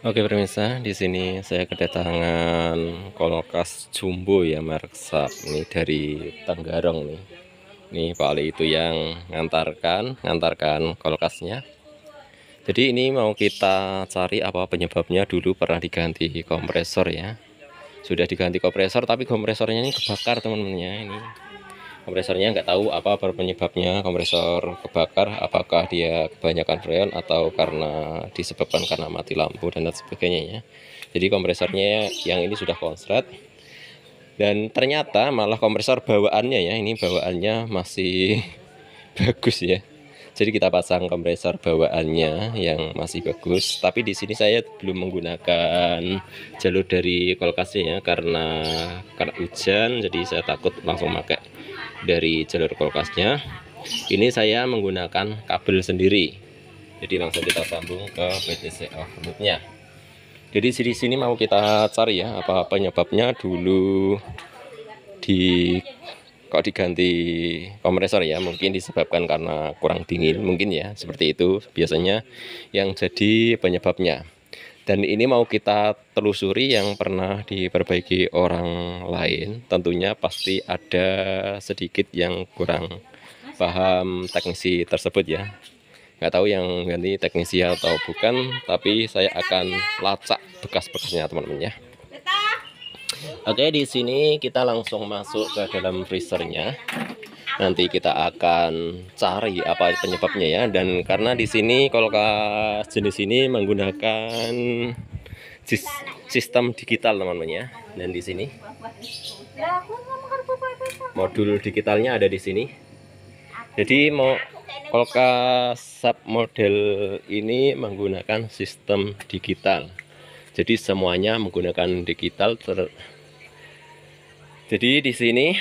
Oke pemirsa, di sini saya kedatangan kulkas jumbo ya merek Sharp ini dari Tenggarong nih. Ini Pak Ali itu yang ngantarkan kulkasnya. Jadi ini mau kita cari apa penyebabnya. Dulu pernah diganti kompresor ya. Sudah diganti kompresor tapi kompresornya ini kebakar teman-temannya ini. Kompresornya nggak tahu apa penyebabnya kompresor kebakar, apakah dia kebanyakan freon atau karena disebabkan karena mati lampu dan lain sebagainya ya. Jadi kompresornya yang ini sudah konslet dan ternyata malah kompresor bawaannya ya, ini bawaannya masih bagus ya. Jadi kita pasang kompresor bawaannya yang masih bagus, tapi di sini saya belum menggunakan jalur dari kulkasnya ya, karena hujan, jadi saya takut langsung pakai dari jalur kulkasnya. Ini saya menggunakan kabel sendiri, jadi langsung kita sambung ke PTC overloadnya. Jadi di sini mau kita cari ya apa penyebabnya dulu kok diganti kompresor ya. Mungkin disebabkan karena kurang dingin, mungkin ya, seperti itu biasanya yang jadi penyebabnya. Dan ini mau kita telusuri yang pernah diperbaiki orang lain. Tentunya pasti ada sedikit yang kurang paham teknisi tersebut ya. Nggak tahu yang ganti teknisi atau bukan, tapi saya akan lacak bekas-bekasnya teman-teman ya. Oke, di sini kita langsung masuk ke dalam freezernya. Nanti kita akan cari apa penyebabnya ya. Dan karena di sini kulkas jenis ini menggunakan sistem digital teman-teman ya. Dan di sini modul digitalnya ada di sini. Jadi kulkas sub model ini menggunakan sistem digital. Jadi semuanya menggunakan digital. Jadi di sini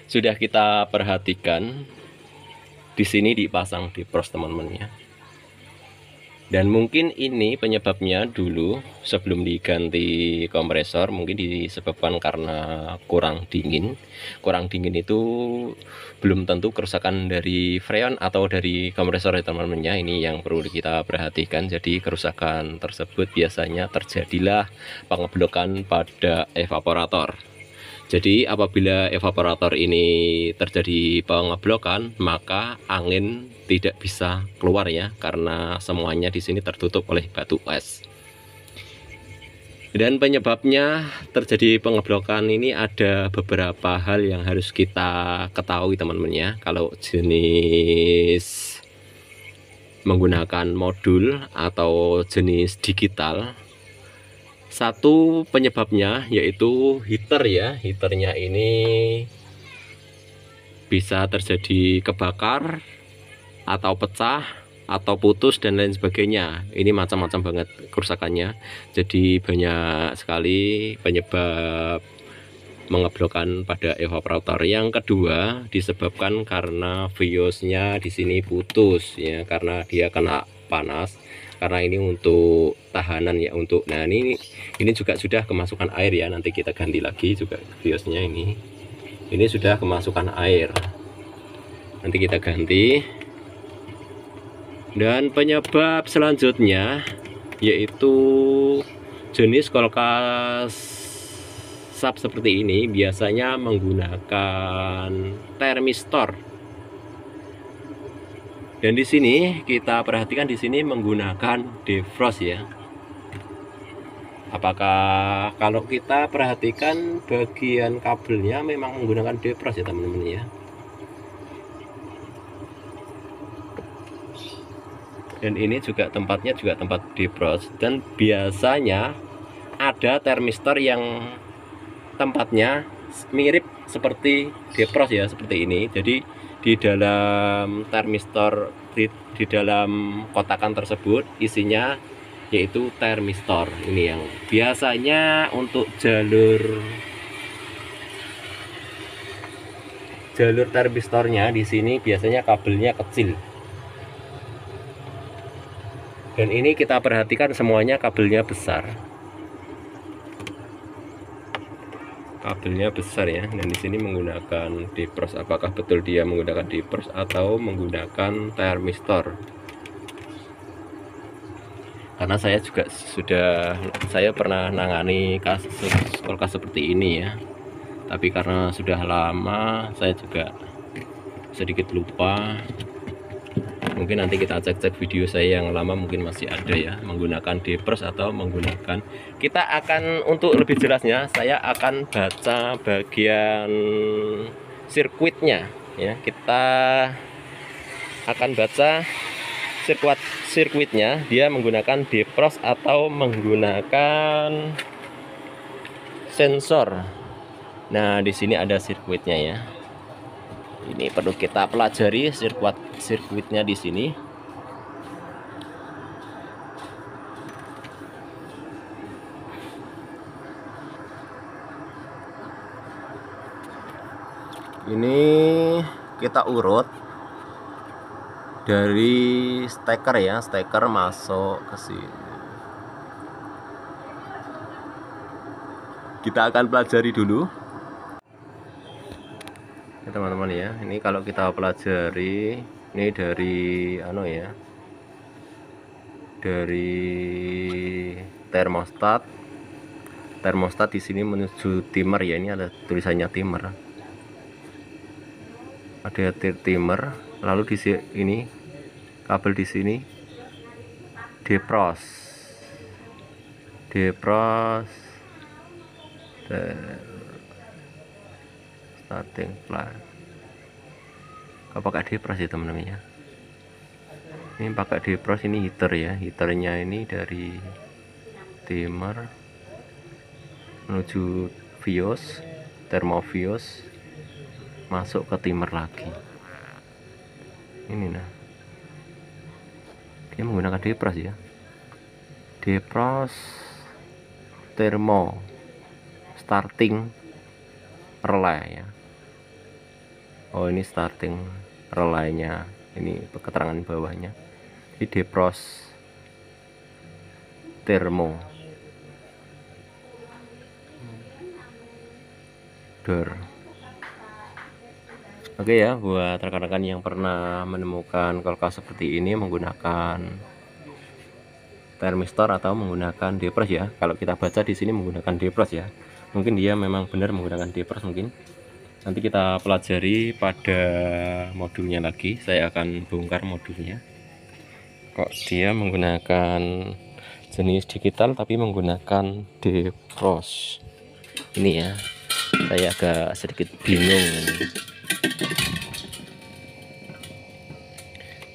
sudah kita perhatikan, di sini dipasang defrost teman-teman ya. Dan mungkin ini penyebabnya dulu sebelum diganti kompresor mungkin disebabkan karena kurang dingin. Kurang dingin itu belum tentu kerusakan dari freon atau dari kompresor ya teman-teman ya. Ini yang perlu kita perhatikan. Jadi kerusakan tersebut biasanya terjadilah pengeblokan pada evaporator. Jadi apabila evaporator ini terjadi pengeblokan, maka angin tidak bisa keluar ya, karena semuanya di sini tertutup oleh batu es. Dan penyebabnya terjadi pengeblokan ini ada beberapa hal yang harus kita ketahui teman-teman ya. Kalau jenis menggunakan modul atau jenis digital, satu penyebabnya yaitu heater ya. Heaternya ini bisa terjadi kebakar atau pecah atau putus dan lain sebagainya. Ini macam-macam banget kerusakannya. Jadi banyak sekali penyebab mengeblokkan pada evaporator. Yang kedua disebabkan karena fuse-nya di sini putus ya, karena dia kena panas. Karena ini untuk tahanan ya, untuk nah ini juga sudah kemasukan air ya, nanti kita ganti lagi juga fuse-nya ini sudah kemasukan air, nanti kita ganti. Dan penyebab selanjutnya yaitu jenis kulkas sub seperti ini biasanya menggunakan termistor. Dan di sini kita perhatikan, di sini menggunakan defrost ya. Apakah kalau kita perhatikan bagian kabelnya memang menggunakan defrost ya teman-teman ya. Dan ini juga tempatnya juga tempat defrost, dan biasanya ada termistor yang tempatnya mirip seperti defrost ya, seperti ini. Jadi di dalam termistor, di dalam kotakan tersebut isinya yaitu termistor. Ini yang biasanya untuk jalur termistornya di sini biasanya kabelnya kecil. Dan ini kita perhatikan semuanya kabelnya besar. Kabelnya besar ya, dan di sini menggunakan defrost. Apakah betul dia menggunakan defrost atau menggunakan termistor? karena saya pernah nangani kasus kulkas seperti ini ya, tapi karena sudah lama saya juga sedikit lupa. Mungkin nanti kita cek-cek video saya yang lama, mungkin masih ada ya, menggunakan defrost atau menggunakan, kita akan, untuk lebih jelasnya saya akan baca bagian sirkuitnya ya. Kita akan baca sirkuitnya, dia menggunakan defrost atau menggunakan sensor. Nah, di sini ada sirkuitnya ya. Ini perlu kita pelajari sirkuitnya di sini. Ini kita urut dari steker ya, steker masuk ke sini. Kita akan pelajari dulu ya teman-teman ya. Ini kalau kita pelajari, ini dari ya, dari termostat di sini menuju timer ya. Ini ada tulisannya timer, ada timer. Lalu di sini kabel, di sini defrost starting plan. Kalau pakai defrost ya teman-teman ya, ini pakai defrost. Ini heater ya, heaternya ini dari timer menuju vios, termovios, masuk ke timer lagi. Ini nah, dia menggunakan defrost ya, defrost termo starting relay ya. Oh, ini starting relaynya, ini keterangan bawahnya. Ini defrost termo door. Oke ya, buat rekan-rekan yang pernah menemukan kulkas seperti ini menggunakan termistor atau menggunakan defrost ya. Kalau kita baca di sini menggunakan defrost ya, mungkin dia memang benar menggunakan defrost. Mungkin nanti kita pelajari pada modulnya lagi. Saya akan bongkar modulnya, kok dia menggunakan jenis digital tapi menggunakan defrost ini ya. Saya agak sedikit bingung.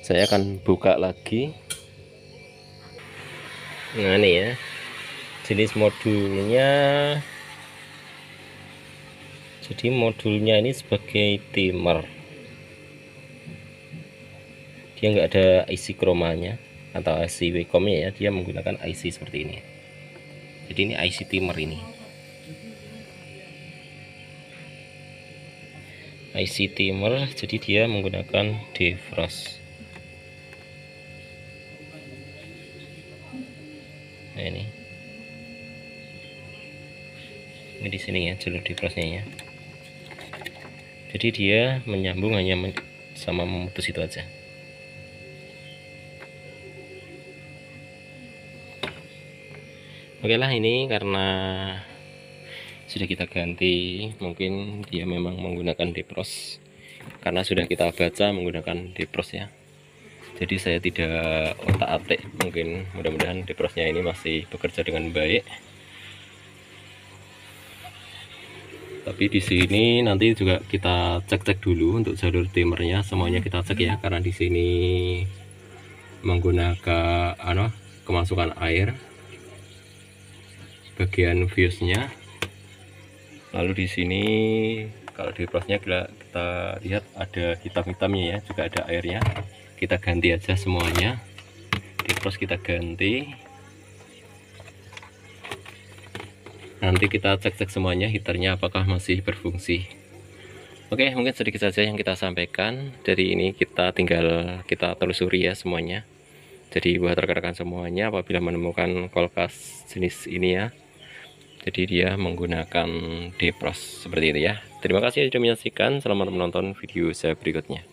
Saya akan buka lagi. Nah, ini ya jenis modulnya. Jadi modulnya ini sebagai timer, dia nggak ada IC chromanya atau IC Wacom-nya ya, dia menggunakan IC seperti ini. Jadi ini IC timer, ini IC timer, jadi dia menggunakan defrost. Nah, ini di sini ya jalur defrostnya ya. Jadi dia menyambung hanya sama memutus itu aja. Oke lah, ini karena sudah kita ganti, mungkin dia memang menggunakan defrost karena sudah kita baca menggunakan defrost ya. Jadi saya tidak otak-atik, mungkin mudah-mudahan defrostnya ini masih bekerja dengan baik. Tapi di sini nanti juga kita cek-cek dulu untuk jalur timernya, semuanya kita cek ya, karena di sini menggunakan kemasukan air bagian fuse-nya. Lalu di sini kalau defrostnya kita lihat ada hitam-hitamnya ya, juga ada airnya. Kita ganti aja semuanya, defrost kita ganti. Nanti kita cek-cek semuanya, heaternya apakah masih berfungsi. Oke, mungkin sedikit saja yang kita sampaikan. Dari ini kita telusuri ya semuanya. Jadi buat rekan-rekan semuanya, apabila menemukan kulkas jenis ini ya, jadi dia menggunakan defrost seperti itu ya. Terima kasih sudah menyaksikan, selamat menonton video saya berikutnya.